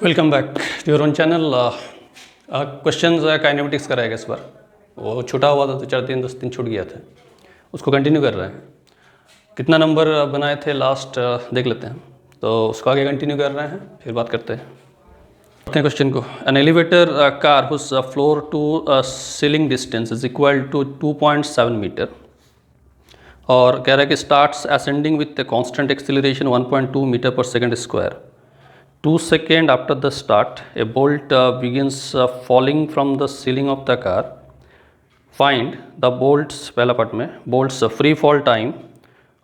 Welcome back to your own channel. Question kinematics का रहेगा इस बार। वो छूटा हुआ था तो 4-3-10 दिन छूट गया था, उसको कंटिन्यू कर रहे हैं। कितना नंबर बनाए थे लास्ट देख लेते हैं, तो उसको आगे कंटिन्यू कर रहे हैं, फिर बात करते हैं। क्वेश्चन को, an elevator car whose floor to ceiling distance is equal to 2.7 metre, और कह रहा है कि starts ascending with constant acceleration 1.2 metre पर second square. 2 seconds after the start, a bolt begins falling from the ceiling of the car. Find the bolts, पहला part में bolts free fall time,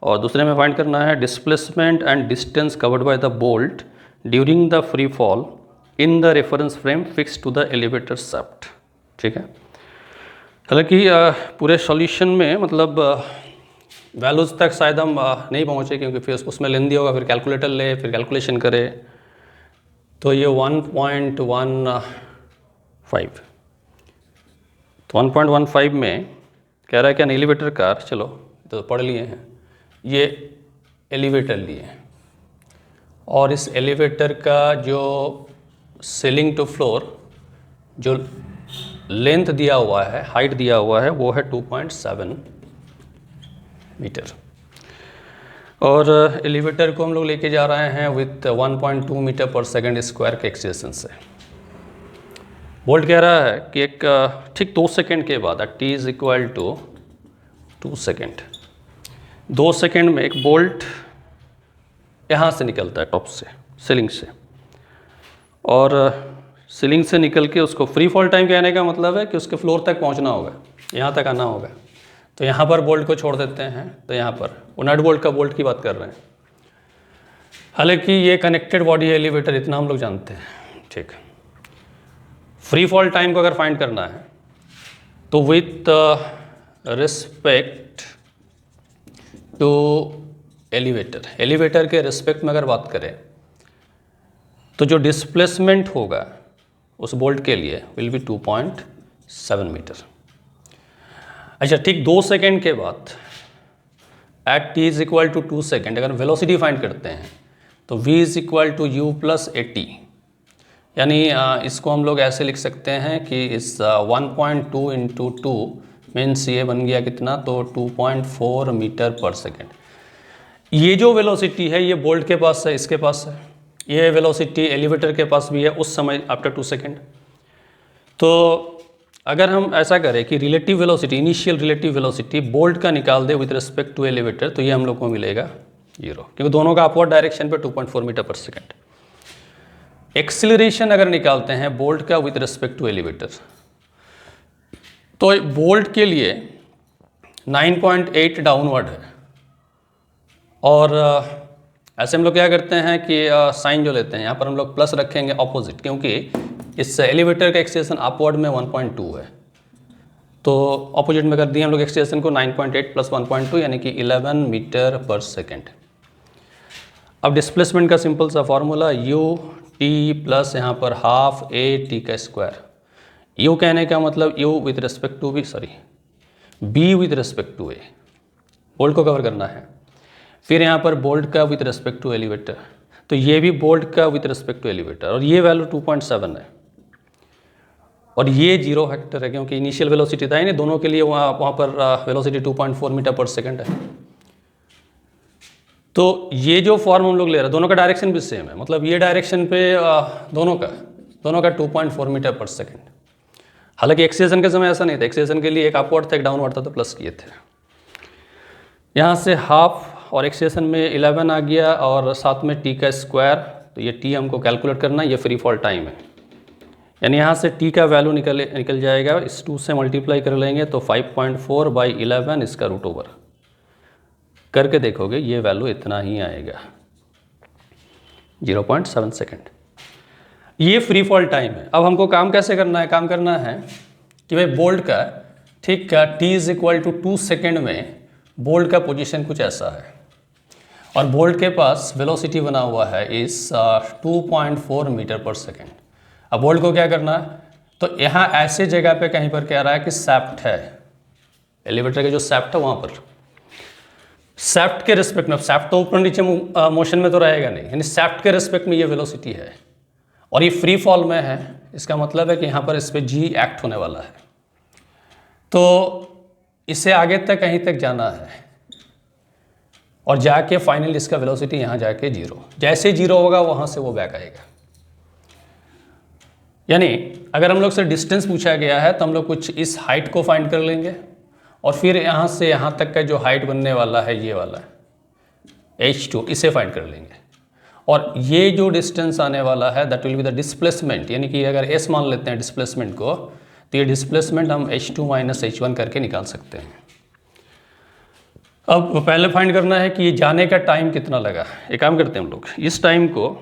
और दूसरे में फाइंड करना है displacement and distance covered by the bolt during the free fall in the reference frame fixed to the elevator shaft। ठीक है, हालांकि पूरे सॉल्यूशन में मतलब वैल्यूज़ तक शायद हम नहीं पहुँचे, क्योंकि फिर उसमें लेंदी होगा, फिर कैलकुलेटर ले, फिर कैलकुलेशन करे, तो ये 1.15, तो 1.15 में कह रहा है कि एन एलिवेटर कार, चलो तो पढ़ लिए हैं, ये एलिवेटर लिए हैं, और इस एलिवेटर का जो सीलिंग टू फ्लोर जो लेंथ दिया हुआ है, हाइट दिया हुआ है, वो है 2.7 मीटर, और एलिवेटर को हम लोग लेके जा रहे हैं विथ 1.2 मीटर पर सेकेंड स्क्वायर के एक्सेलेरेशन से। बोल्ट कह रहा है कि एक ठीक 2 सेकेंड के बाद t is equal to 2 second, 2 second में एक बोल्ट यहाँ से निकलता है, टॉप से, सीलिंग से, और सीलिंग से निकल के उसको फ्री फॉल टाइम कहने का मतलब है कि उसके फ्लोर तक पहुँचना होगा, यहाँ तक आना होगा। तो यहाँ पर बोल्ट को छोड़ देते हैं, तो यहाँ पर वो नट बोल्ट का बोल्ट की बात कर रहे हैं। हालांकि ये कनेक्टेड बॉडी है एलिवेटर, इतना हम लोग जानते हैं, ठीक। फ्री फॉल टाइम को अगर फाइंड करना है तो with respect to elevator, elevator के रिस्पेक्ट में अगर बात करें तो जो डिस्प्लेसमेंट होगा उस बोल्ट के लिए विल बी 2.7 मीटर। अच्छा, ठीक 2 सेकेंड के बाद at t is equal to 2 second अगर वेलोसिटी फाइंड करते हैं तो v is equal to u plus at, यानी इसको हम लोग ऐसे लिख सकते हैं कि इस 1.2 इंटू 2 मीन्स ये बन गया कितना, तो 2.4 मीटर पर सेकेंड। ये जो वेलोसिटी है ये बोल्ट के पास है, इसके पास है, ये वेलोसिटी एलिवेटर के पास भी है उस समय आफ्टर 2 सेकेंड। तो अगर हम ऐसा करें कि relative velocity, initial relative velocity bolt का निकाल दे विद रिस्पेक्ट टू एलिवेटर, तो ये हम लोग को मिलेगा 0, क्योंकि दोनों का अपवर्ड डायरेक्शन पे 2.4 मीटर पर सेकेंड। एक्सिलरेशन अगर निकालते हैं बोल्ट का विद रिस्पेक्ट टू एलिवेटर, तो बोल्ट के लिए 9.8 डाउनवर्ड है, और ऐसे हम लोग क्या करते हैं कि साइन जो लेते हैं यहाँ पर हम लोग प्लस रखेंगे ऑपोजिट, क्योंकि इस एलिवेटर का एक्सटेंशन अपवर्ड में 1.2 है, तो ऑपोजिट में कर दिए हम लोग एक्सटेंशन को 9.8 प्लस 1.2 यानी कि 11 मीटर पर सेकेंड। अब डिस्प्लेसमेंट का सिंपल सा फॉर्मूला u t प्लस यहाँ पर हाफ a t का स्क्वायर। u कहने का मतलब u with respect to b with respect to a, bolt को कवर करना है। फिर यहाँ पर बोल्ट का विथ रिस्पेक्ट टू एलिवेटर, तो ये भी बोल्ट का विथ रिस्पेक्ट टू एलिवेटर, और ये वैल्यू 2.7 है, और ये 0 वेक्टर है, क्योंकि इनिशियल वेलोसिटी था ही नहीं, दोनों के लिए वहाँ पर वेलोसिटी 2.4 मीटर पर सेकेंड है। तो ये जो फॉर्म हम लोग ले रहे हैं, दोनों का डायरेक्शन भी सेम है, मतलब ये डायरेक्शन पे दोनों का 2.4 मीटर पर सेकेंड। हालांकि एक्सेलेरेशन के समय ऐसा नहीं था, एक्सेलेरेशन के लिए एक अपवर्ड था एक डाउनवर्ड था, तो प्लस किए थे। यहाँ से हाफ और एक्सेलेरेशन में 11 आ गया, और साथ में t का स्क्वायर, तो ये t हमको कैलकुलेट करना है, ये फ्री फॉल टाइम है, यानी यहाँ से t का वैल्यू निकल जाएगा, इस 2 से मल्टीप्लाई कर लेंगे तो 5.4 बाई 11 इसका रूट ओवर करके देखोगे ये वैल्यू इतना ही आएगा, 0.7 सेकेंड। ये फ्री फॉल टाइम है। अब हमको काम कैसे करना है, काम करना है कि भाई बोल्ट का, ठीक का t is equal to 2 second में बोल्ट का पोजीशन कुछ ऐसा है, और बोल्ट के पास वेलोसिटी बना हुआ है इस 2.4 मीटर पर सेकेंड। अब बोल्ट को क्या करना है, तो यहाँ ऐसे जगह पे कहीं पर कह रहा है कि सैफ्ट है, एलिवेटर के जो सैफ्ट है वहाँ पर, सैफ्ट के रिस्पेक्ट में, सैफ्ट तो ऊपर नीचे मोशन में तो रहेगा नहीं, यानी सैफ्ट के रिस्पेक्ट में ये वेलोसिटी है, और ये फ्री फॉल में है, इसका मतलब है कि यहाँ पर इस पर जी एक्ट होने वाला है, तो इससे आगे तक कहीं तक जाना है और जाके फाइनल इसका वेलोसिटी यहाँ जाके 0, जैसे 0 होगा वहाँ से वो बैक आएगा। यानी अगर हम लोग से डिस्टेंस पूछा गया है तो हम लोग कुछ इस हाइट को फाइंड कर लेंगे और फिर यहाँ से यहाँ तक का जो हाइट बनने वाला है ये वाला h2, इसे फाइंड कर लेंगे और ये जो डिस्टेंस आने वाला है that will be the displacement, यानी कि अगर s मान लेते हैं डिस्प्लेसमेंट को तो ये डिस्प्लेसमेंट हम h2 माइनस h1 करके निकाल सकते हैं। अब पहले फाइंड करना है कि ये जाने का टाइम कितना लगा। एक काम करते हैं हम लोग, इस टाइम को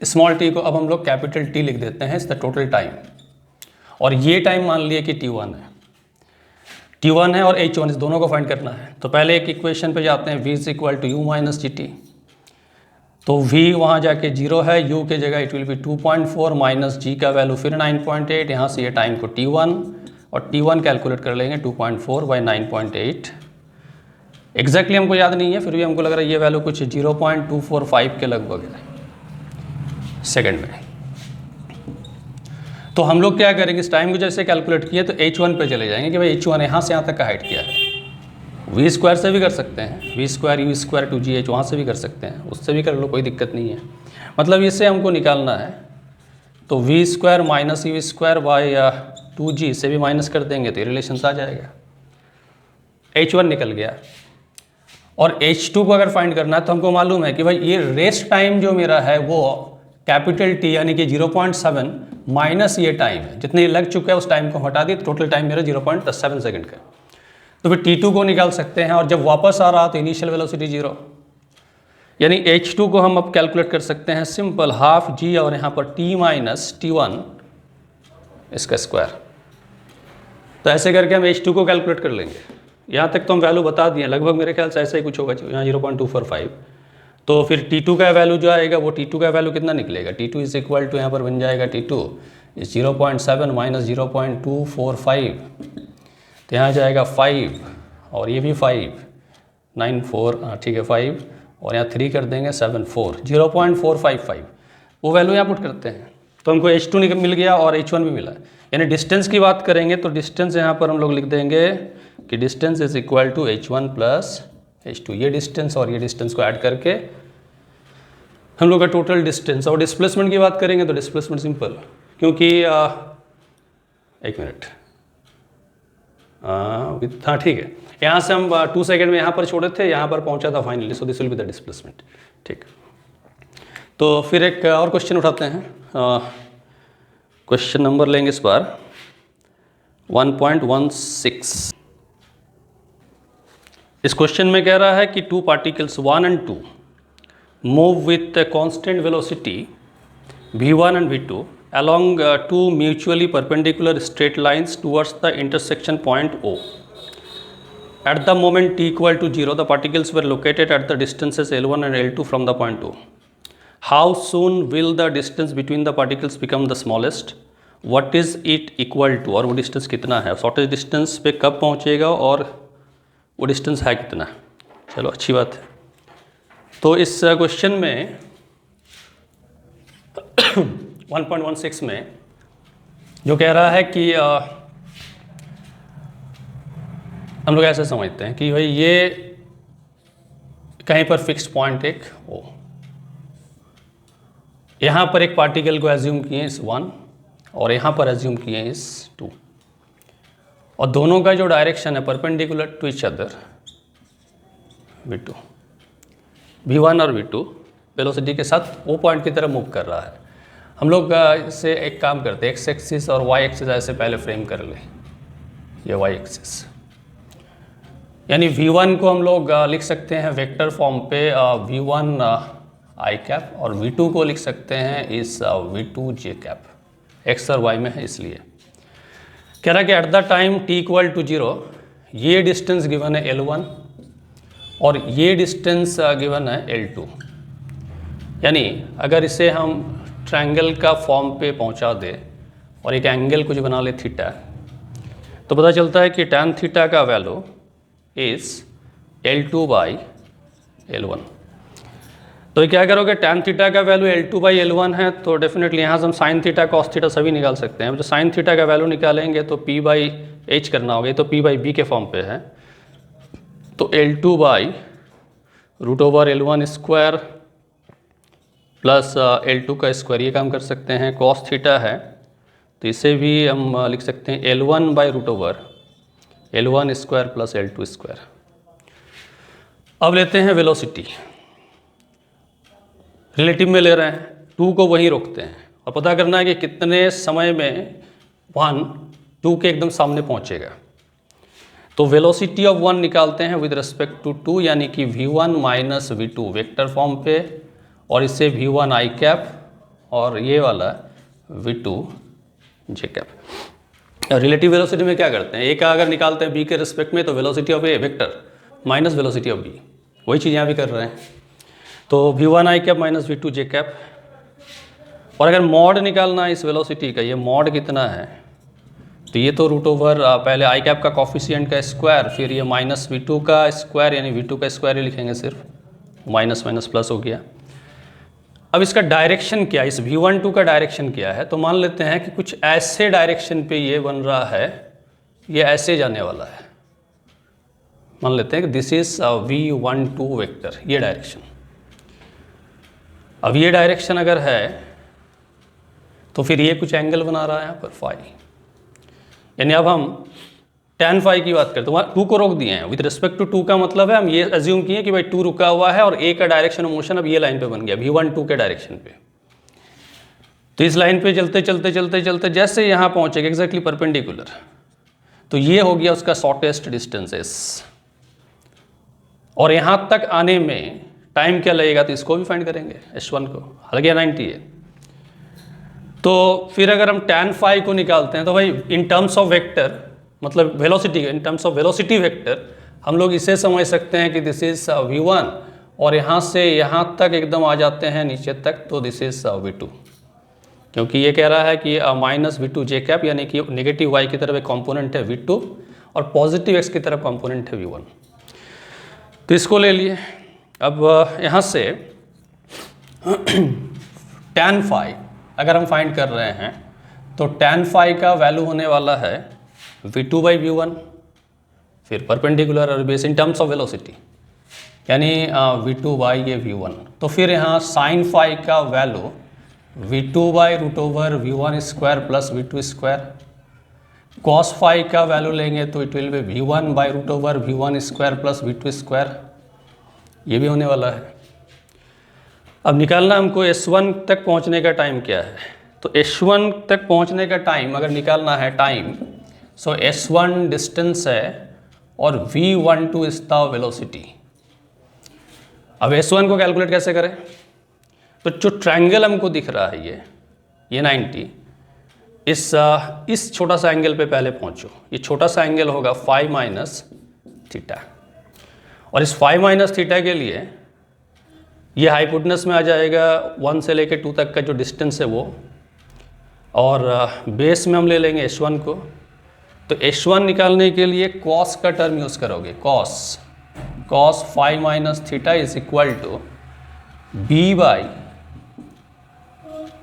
स्मॉल t को अब हम लोग कैपिटल T लिख देते हैं, इस द टोटल टाइम, और ये टाइम मान लिया कि t1 है और h1, इस दोनों को फाइंड करना है। तो पहले एक इक्वेशन पे जाते हैं, v is equal to u minus g t, तो v वहाँ जाके 0 है, u के जगह it will be 2.4 minus g का वैल्यू फिर 9.8, यहाँ से ये टाइम को t1 और t1 कैलकुलेट कर लेंगे 2.4 बाई 9.8। एग्जैक्टली हमको याद नहीं है, फिर भी हमको लग रहा है ये वैल्यू कुछ 0.245 के लगभग है सेकेंड में। तो हम लोग क्या करेंगे, इस टाइम को जैसे कैलकुलेट किए तो h1 पे चले जाएंगे कि भाई h1 यहाँ से यहाँ तक का हाइट क्या है। v स्क्वायर से भी कर सकते हैं, v square u square 2gh वहाँ से भी कर सकते हैं, उससे भी कर लो, कोई दिक्कत नहीं है। मतलब इससे हमको निकालना है तो v square minus u square by 2g से भी माइनस कर देंगे तो ये रिलेशन आ जाएगा, h1 निकल गया। और h2 को अगर फाइंड करना है तो हमको मालूम है कि भाई ये रेस्ट टाइम जो मेरा है वो कैपिटल T यानी कि 0.7 माइनस ये टाइम है, जितने लग चुका है उस टाइम को हटा दिए, टोटल टाइम मेरा 0.7 सेकंड का। तो फिर T2 को निकाल सकते हैं और जब वापस आ रहा तो इनिशियल वेलोसिटी 0, यानी h2 को हम अब कैलकुलेट कर सकते हैं सिंपल हाफ g और यहाँ पर t माइनस t1 इसका स्क्वायर। तो ऐसे करके हम h2 को कैलकुलेट कर लेंगे। यहाँ तक तो हम वैल्यू बता दिए, लगभग मेरे ख्याल से ऐसा ही कुछ होगा, यहाँ 0.245। तो फिर T2 का वैल्यू जो आएगा वो T2 का वैल्यू कितना निकलेगा, T2 इज इक्वल टू यहाँ पर बन जाएगा T2 इज 0.7 माइनस 0.245, तो यहाँ जाएगा 5 और ये भी 5, 9 4 ठीक है 5 और यहाँ 3 कर देंगे 7 4, 0.455 वो वैल्यू यहाँ पुट करते हैं तो हमको h2 मिल गया और h1 भी मिला। यानी डिस्टेंस की बात करेंगे तो डिस्टेंस यहाँ पर हम लोग लिख देंगे कि distance is equal to h1 plus h2, ये डिस्टेंस और ये डिस्टेंस को ऐड करके हम लोग का टोटल डिस्टेंस। और डिस्प्लेसमेंट की बात करेंगे तो डिस्प्लेसमेंट सिंपल, क्योंकि एक मिनट हाँ ठीक है, यहाँ से हम 2 सेकेंड में यहाँ पर छोड़े थे, यहाँ पर पहुँचा था finally, so this will be the displacement. ठीक, तो फिर एक और क्वेश्चन उठाते हैं, क्वेश्चन नंबर लेंगे इस बार 1.16। इस क्वेश्चन में कह रहा है कि 2 particles 1 and 2 move with constant velocity v1 and v2 along 2 mutually perpendicular straight lines towards the intersection point O. At the moment t equal to 0, the particles were located at the distances L1 and L2 from the point O. How soon will the distance between the particles become the smallest? What is it equal to? और वो distance कितना है, shortage distance पे कब पहुँचेगा और वो distance है कितना। चलो अच्छी बात है। तो इस क्वेश्चन में 1.16 में जो कह रहा है कि हम लोग ऐसे समझते हैं कि भाई ये कहीं पर फिक्स पॉइंट एक हो, यहाँ पर एक पार्टिकल को एज्यूम किए इस 1 और यहाँ पर एज्यूम किए इस 2, और दोनों का जो डायरेक्शन है perpendicular to each other v2, v1 और v2 वेलोसिटी के साथ वो पॉइंट की तरफ मूव कर रहा है। हम लोग इससे एक काम करते हैं, एक्स एक्सिस और वाई एक्सिस ऐसे पहले फ्रेम कर ले, ये वाई एक्सिस, यानी v1 को हम लोग लिख सकते हैं वेक्टर फॉर्म पे v1 आई कैप और v2 को लिख सकते हैं इस v2 जे कैप, एक्स और वाई में है इसलिए। कह रहा है कि at the time t equal to 0 ये डिस्टेंस गिवन है L1 और ये डिस्टेंस गिवन है L2, यानी अगर इसे हम ट्रायंगल का फॉर्म पे पहुंचा दे और एक एंगल कुछ बना ले थीटा, तो पता चलता है कि tan थीटा का value is L2 by L1। तो क्या करोगे, tan थीटा का वैल्यू L2/L1 है, तो डेफिनेटली यहाँ से हम sin थीटा cos थीटा सभी निकाल सकते हैं। जब sin थीटा का वैल्यू निकालेंगे तो P/H करना होगा, ये तो P/B के फॉर्म पे है, तो L2/√L1 स्क्वायर प्लस L2 का स्क्वायर, ये काम कर सकते हैं। cos थीटा है तो इसे भी हम लिख सकते हैं L1/√L1 square plus L2 square. अब लेते हैं वेलोसिटी, रिलेटिव में ले रहे हैं, 2 को वहीं रोकते हैं और पता करना है कि कितने समय में 1 2 के एकदम सामने पहुंचेगा। तो वेलोसिटी ऑफ 1 निकालते हैं विद रिस्पेक्ट टू 2, यानी कि v1 minus v2 vector form पे, और इससे v1 i कैप और ये वाला v2 j cap. Relative velocity में क्या करते हैं, ए का अगर निकालते हैं b के रिस्पेक्ट में तो velocity of A vector minus velocity of b, वही चीज़ यहाँ भी कर रहे हैं। तो v1 i cap minus v2 j cap, और अगर मॉड निकालना है इस वेलोसिटी का, ये मॉड कितना है, तो ये तो √ पहले i कैप का कॉफिशिएंट का स्क्वायर, फिर ये माइनस v2 का स्क्वायर, यानी v2 का स्क्वायर ही लिखेंगे, सिर्फ माइनस माइनस प्लस हो गया। अब इसका डायरेक्शन क्या है, इस v12 का डायरेक्शन क्या है, तो मान लेते हैं कि कुछ ऐसे डायरेक्शन पे ये बन रहा है, ये ऐसे जाने वाला है। मान लेते हैं कि दिस इज v12 वेक्टर, ये डायरेक्शन। अब ये डायरेक्शन अगर है तो फिर ये कुछ एंगल बना रहा है यहाँ पर फाई, यानी अब हम tan फाई की बात करते हैं, 2 को रोक दिए हैं। विद रिस्पेक्ट टू 2 का मतलब है हम ये अज्यूम किए कि भाई 2 रुका हुआ है और a का डायरेक्शन ऑफ मोशन अब ये लाइन पे बन गया v12 के डायरेक्शन पे। तो इस लाइन पे चलते चलते चलते चलते जैसे यहाँ पहुँचेगा एग्जैक्टली परपेंडिकुलर, तो ये हो गया उसका शॉर्टेस्ट डिस्टेंसेस, और यहाँ तक आने में टाइम क्या लगेगा, तो इसको भी फाइंड करेंगे h1 को, हालांकि 90 है। तो फिर अगर हम tan फाई को निकालते हैं तो भाई इन टर्म्स ऑफ वेक्टर, मतलब velocity, in terms of velocity vector हम लोग इसे समझ सकते हैं कि दिस इज v1, और यहाँ से यहाँ तक एकदम आ जाते हैं नीचे तक, तो दिस इज v2, क्योंकि ये कह रहा है कि माइनस v2 j कैप, यानी कि नेगेटिव y की तरफ एक कॉम्पोनेंट है v2 और पॉजिटिव x की तरफ कॉम्पोनेंट है v1, तो इसको ले लिए। अब यहाँ से tan फाई अगर हम फाइंड कर रहे हैं तो tan फाई का वैल्यू होने वाला है v2/v1, फिर परपेंडिकुलर और base in terms of velocity, यानी v2/v1। तो फिर यहाँ sin फाई का वैल्यू v2/√v1 square plus v2 square, cos phi का वैल्यू लेंगे तो it will be v1/√v1 square plus v2 square, ये भी होने वाला है। अब निकालना हमको S1 तक पहुंचने का टाइम क्या है, तो S1 तक पहुंचने का टाइम अगर निकालना है टाइम, सो S1 डिस्टेंस है और v12 इज द वेलोसिटी। अब S1 को कैलकुलेट कैसे करें, तो जो ट्रायंगल हमको दिख रहा है ये 90, इस छोटा सा एंगल पे पहले पहुंचो, ये छोटा सा एंगल होगा फाई माइनस थीटा, और इस फाई माइनस थीटा के लिए ये हाइपोटेनस में आ जाएगा 1 से लेके 2 तक का जो डिस्टेंस है वो, और बेस में हम ले लेंगे h1 को। तो h1 निकालने के लिए cos का टर्म यूज़ करोगे, cos phi minus theta is equal to b/h।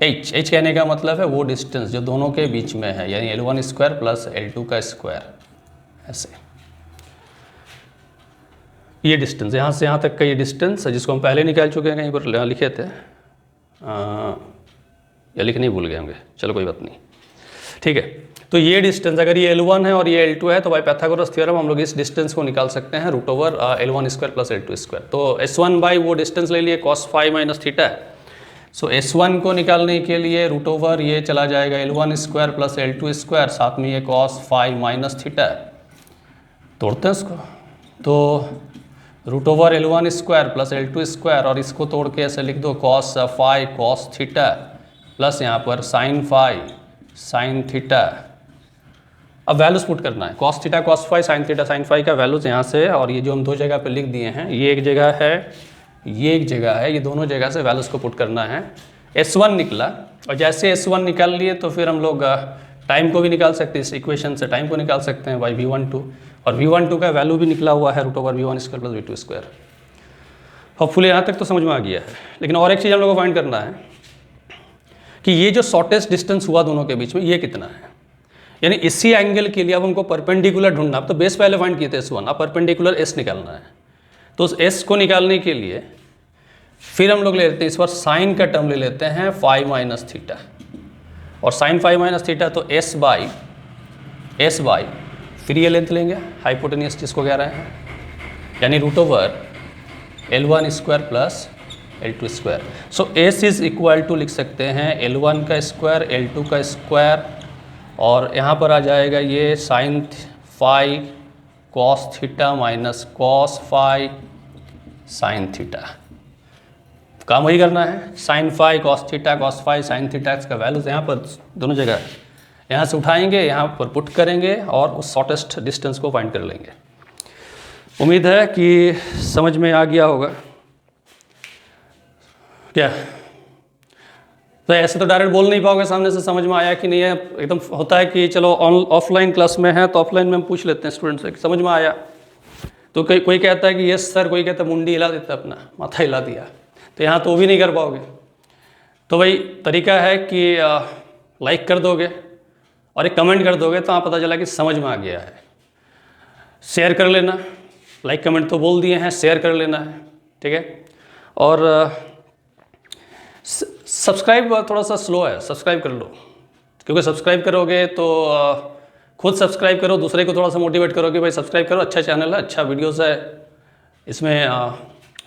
h कहने का मतलब है वो डिस्टेंस जो दोनों के बीच में है, यानी L1 स्क्वायर प्लस L2 का स्क्वायर, ऐसे ये डिस्टेंस यहाँ से यहाँ तक का ये डिस्टेंस है, जिसको हम पहले निकाल चुके हैं, कहीं पर लिखे थे या लिखने ही भूल गए होंगे, चलो कोई बात नहीं, ठीक है। तो ये डिस्टेंस अगर ये L1 है और ये L2 है, तो बाय पाइथागोरस थ्योरम हम लोग इस डिस्टेंस को निकाल सकते हैं √L1 square plus L2 square. तो S1 बाई वो डिस्टेंस ले लिए cos फाई माइनस थीटा, सो S1 को निकालने के लिए √ ये चला जाएगा L1 square plus L2 square, साथ में ये cos फाई माइनस थीटा, तोड़ते हैं इसको, तो √L1 square plus L2 square, और इसको तोड़ के ऐसे लिख दो cos phi cos theta plus यहाँ पर sin फाई sin थीटा। अब वैल्यूज पुट करना है, cos theta cos phi sin theta sin phi का वैल्यूज यहाँ से, और ये जो हम 2 जगह पे लिख दिए हैं, ये एक जगह है, ये एक जगह है, ये दोनों जगह से वैल्यूज को पुट करना है। S1 निकला, और जैसे S1 निकाल लिए तो फिर हम लोग टाइम को भी निकाल सकते हैं, इस इक्वेशन से टाइम को निकाल सकते हैं बाई v12, और v12 का वैल्यू भी निकला हुआ है √v1 square plus v2 square. Hopefully यहाँ तक तो समझ में आ गया है। लेकिन और एक चीज़ हम लोग को फाइंड करना है कि ये जो शॉर्टेस्ट डिस्टेंस हुआ दोनों के बीच में ये कितना है, यानी इसी एंगल के लिए अब हमको परपेंडिकुलर ढूंढना। अब तो बेस पहले फाइंड किए थे S1, अब परपेंडिकुलर S निकालना है। तो उस S को निकालने के लिए फिर हम लोग ले लेते हैं, इस बार साइन का टर्म ले लेते हैं फाई माइनस थीटा, और साइन फाई माइनस थीटा तो S बाई फिर ये लेंथ लेंगे हाइपोटेनियस जिसको कह रहे हैं, यानी root over L1 square plus L2 square. So S is equal to लिख सकते हैं L1 का स्क्वायर L2 का स्क्वायर, और यहाँ पर आ जाएगा ये sine phi cos theta minus cos phi sine theta. काम वही करना है, sine phi cos phi sine theta का वैल्यूज यहाँ पर दोनों जगह है, यहाँ से उठाएंगे यहाँ पर पुट करेंगे और उस शॉर्टेस्ट डिस्टेंस को फाइंड कर लेंगे। उम्मीद है कि समझ में आ गया होगा क्या। तो ऐसे तो डायरेक्ट बोल नहीं पाओगे सामने से समझ में आया कि नहीं है, एकदम होता है कि चलो ऑफलाइन क्लास में है तो ऑफलाइन में हम पूछ लेते हैं स्टूडेंट से कि समझ में आया, तो कोई कहता है कि यस सर, कोई कहता है मुंडी हिला देता है, अपना माथा हिला दिया, तो यहाँ तो वो भी नहीं कर पाओगे। तो वही तरीका है कि लाइक कर दोगे और एक कमेंट कर दोगे तो वहाँ पता चला कि समझ में आ गया है। शेयर कर लेना, लाइक कमेंट तो बोल दिए हैं, शेयर कर लेना है, ठीक है। और सब्सक्राइब थोड़ा सा स्लो है, सब्सक्राइब कर लो, क्योंकि सब्सक्राइब करोगे तो खुद सब्सक्राइब करो, दूसरे को थोड़ा सा मोटिवेट करो कि भाई सब्सक्राइब करो, अच्छा चैनल है, अच्छा वीडियोस है, इसमें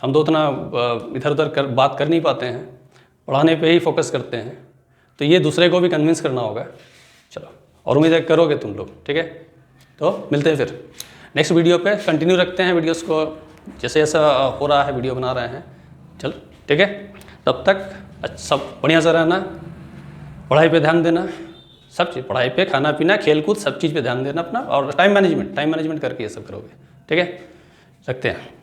हम तो उतना इधर उधर बात कर नहीं पाते हैं, पढ़ाने पे ही फोकस करते हैं, तो ये दूसरे को भी कन्विंस करना होगा। चलो, और उम्मीद है करोगे तुम लोग, ठीक है। तो मिलते हैं फिर नेक्स्ट वीडियो पे, कंटिन्यू रखते हैं वीडियोस को, जैसे जैसा हो रहा है वीडियो बना रहे हैं। चलो ठीक है, तब तक सब बढ़िया से रहना, पढ़ाई पे ध्यान देना, सब चीज़ पढ़ाई पे, खाना पीना, खेल कूद, सब चीज़ पे ध्यान देना अपना, और टाइम मैनेजमेंट करके ये सब करोगे, ठीक है। रखते हैं।